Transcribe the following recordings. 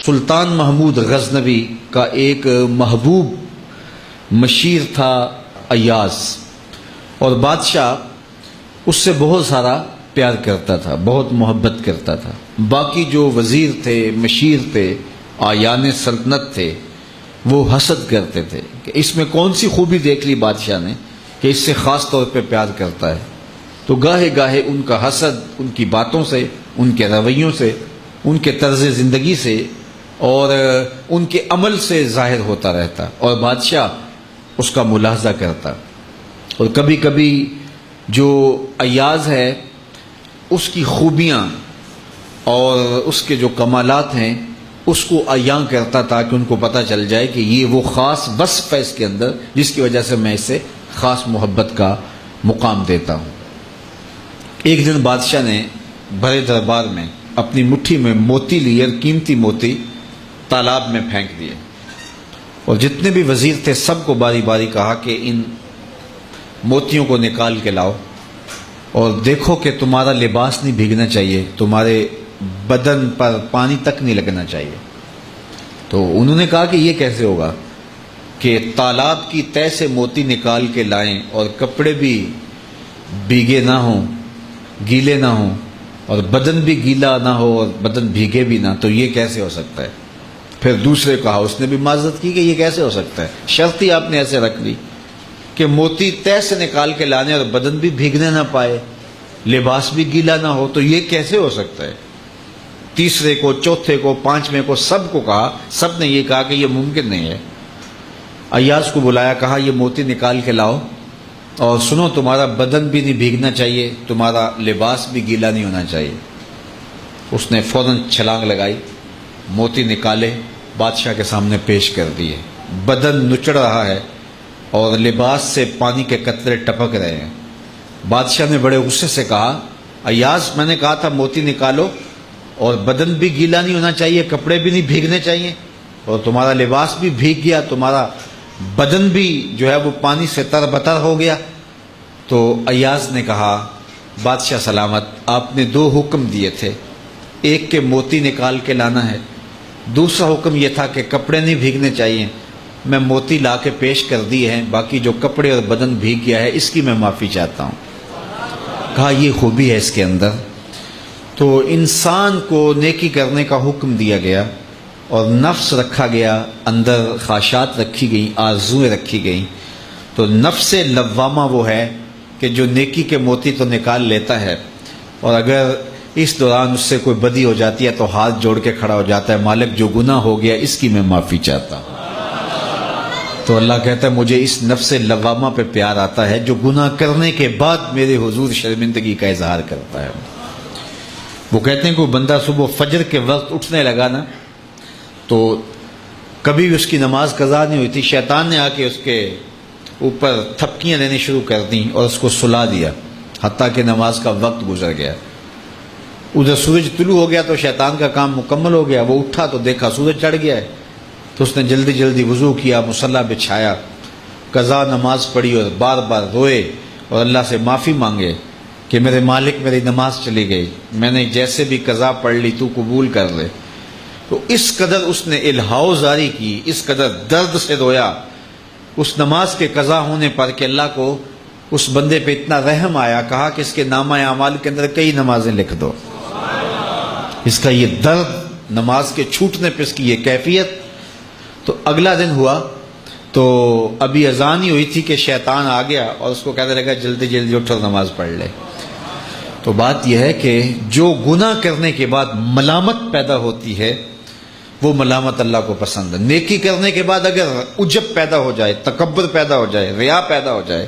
سلطان محمود غزنوی کا ایک محبوب مشیر تھا ایاز، اور بادشاہ اس سے بہت سارا پیار کرتا تھا، بہت محبت کرتا تھا۔ باقی جو وزیر تھے، مشیر تھے، آیان سلطنت تھے، وہ حسد کرتے تھے کہ اس میں کون سی خوبی دیکھ لی بادشاہ نے کہ اس سے خاص طور پہ پیار کرتا ہے۔ تو گاہے گاہے ان کا حسد ان کی باتوں سے، ان کے رویوں سے، ان کے طرز زندگی سے اور ان کے عمل سے ظاہر ہوتا رہتا، اور بادشاہ اس کا ملاحظہ کرتا۔ اور کبھی کبھی جو ایاز ہے اس کی خوبیاں اور اس کے جو کمالات ہیں اس کو عیاں کرتا تاکہ ان کو پتہ چل جائے کہ یہ وہ خاص وصف ہے اس کے اندر جس کی وجہ سے میں اسے خاص محبت کا مقام دیتا ہوں۔ ایک دن بادشاہ نے بڑے دربار میں اپنی مٹھی میں موتی لیے، قیمتی موتی تالاب میں پھینک دیے، اور جتنے بھی وزیر تھے سب کو باری باری کہا کہ ان موتیوں کو نکال کے لاؤ اور دیکھو کہ تمہارا لباس نہیں بھیگنا چاہیے، تمہارے بدن پر پانی تک نہیں لگنا چاہیے۔ تو انہوں نے کہا کہ یہ کیسے ہوگا کہ تالاب کی تہہ سے موتی نکال کے لائیں اور کپڑے بھی بھیگے نہ ہوں، گیلے نہ ہوں، اور بدن بھی گیلا نہ ہو اور بدن بھیگے بھی نہ، تو یہ کیسے ہو سکتا ہے؟ پھر دوسرے کہا، اس نے بھی معذرت کی کہ یہ کیسے ہو سکتا ہے، شرط ہی آپ نے ایسے رکھ لی کہ موتی تہہ سے نکال کے لانے اور بدن بھی بھیگنے نہ پائے، لباس بھی گیلا نہ ہو، تو یہ کیسے ہو سکتا ہے؟ تیسرے کو، چوتھے کو، پانچویں کو، سب کو کہا، سب نے یہ کہا کہ یہ ممکن نہیں ہے۔ ایاز کو بلایا، کہا یہ موتی نکال کے لاؤ، اور سنو تمہارا بدن بھی نہیں بھیگنا چاہیے، تمہارا لباس بھی گیلا نہیں ہونا چاہیے۔ اس نے فوراً چھلانگ لگائی، موتی نکالے، بادشاہ کے سامنے پیش کر دیے۔ بدن نچڑ رہا ہے اور لباس سے پانی کے قطرے ٹپک رہے ہیں۔ بادشاہ نے بڑے غصے سے کہا، ایاز میں نے کہا تھا موتی نکالو اور بدن بھی گیلا نہیں ہونا چاہیے، کپڑے بھی نہیں بھیگنے چاہیے، اور تمہارا لباس بھی بھیگ گیا، تمہارا بدن بھی جو ہے وہ پانی سے تر بتر ہو گیا۔ تو ایاز نے کہا، بادشاہ سلامت، آپ نے دو حکم دیے تھے، ایک کہ موتی نکال کے لانا ہے، دوسرا حکم یہ تھا کہ کپڑے نہیں بھیگنے چاہیے۔ میں موتی لا کے پیش کر دیے ہیں، باقی جو کپڑے اور بدن بھیگ گیا ہے اس کی میں معافی چاہتا ہوں۔ کہا یہ خوبی ہے اس کے اندر۔ تو انسان کو نیکی کرنے کا حکم دیا گیا اور نفس رکھا گیا، اندر خواہشات رکھی گئیں، آرزویں رکھی گئیں۔ تو نفس لوامہ وہ ہے کہ جو نیکی کے موتی تو نکال لیتا ہے، اور اگر اس دوران اس سے کوئی بدی ہو جاتی ہے تو ہاتھ جوڑ کے کھڑا ہو جاتا ہے، مالک جو گناہ ہو گیا اس کی میں معافی چاہتا ہوں۔ تو اللہ کہتا ہے مجھے اس نفس لوامہ پہ پیار آتا ہے جو گناہ کرنے کے بعد میرے حضور شرمندگی کا اظہار کرتا ہے۔ وہ کہتے ہیں کہ بندہ صبح فجر کے وقت اٹھنے لگا نا، تو کبھی بھی اس کی نماز قضا نہیں ہوئی تھی، شیطان نے آ کے اس کے اوپر تھپکیاں دینے شروع کر دیں اور اس کو سلا دیا، حتیٰ کہ نماز کا وقت گزر گیا۔ ادھر سورج طلوع ہو گیا تو شیطان کا کام مکمل ہو گیا، وہ اٹھا تو دیکھا سورج چڑھ گیا ہے، تو اس نے جلدی جلدی وضو کیا، مصلی بچھایا، قضا نماز پڑھی اور بار بار روئے اور اللہ سے معافی مانگے کہ میرے مالک میری نماز چلی گئی، میں نے جیسے بھی قضا پڑھ لی تو قبول کر لے۔ تو اس قدر اس نے الہاؤ زاری کی، اس قدر درد سے رویا اس نماز کے قضا ہونے پر کہ اللہ کو اس بندے پہ اتنا رحم آیا، کہا کہ اس کے نامہ اعمال کے اندر کئی نمازیں لکھ دو۔ اس کا یہ درد، نماز کے چھوٹنے پہ اس کی یہ کیفیت۔ تو اگلا دن ہوا تو ابھی اذان ہی ہوئی تھی کہ شیطان آ گیا اور اس کو کہنے لگا جلدی جلدی اٹھو نماز پڑھ لے۔ تو بات یہ ہے کہ جو گناہ کرنے کے بعد ملامت پیدا ہوتی ہے وہ ملامت اللہ کو پسند ہے۔ نیکی کرنے کے بعد اگر عجب پیدا ہو جائے، تکبر پیدا ہو جائے، ریا پیدا ہو جائے،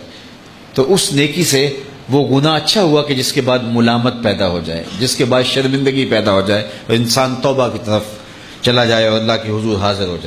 تو اس نیکی سے وہ گناہ اچھا ہوا کہ جس کے بعد ملامت پیدا ہو جائے، جس کے بعد شرمندگی پیدا ہو جائے اور انسان توبہ کی طرف چلا جائے اور اللہ کے حضور حاضر ہو جائے۔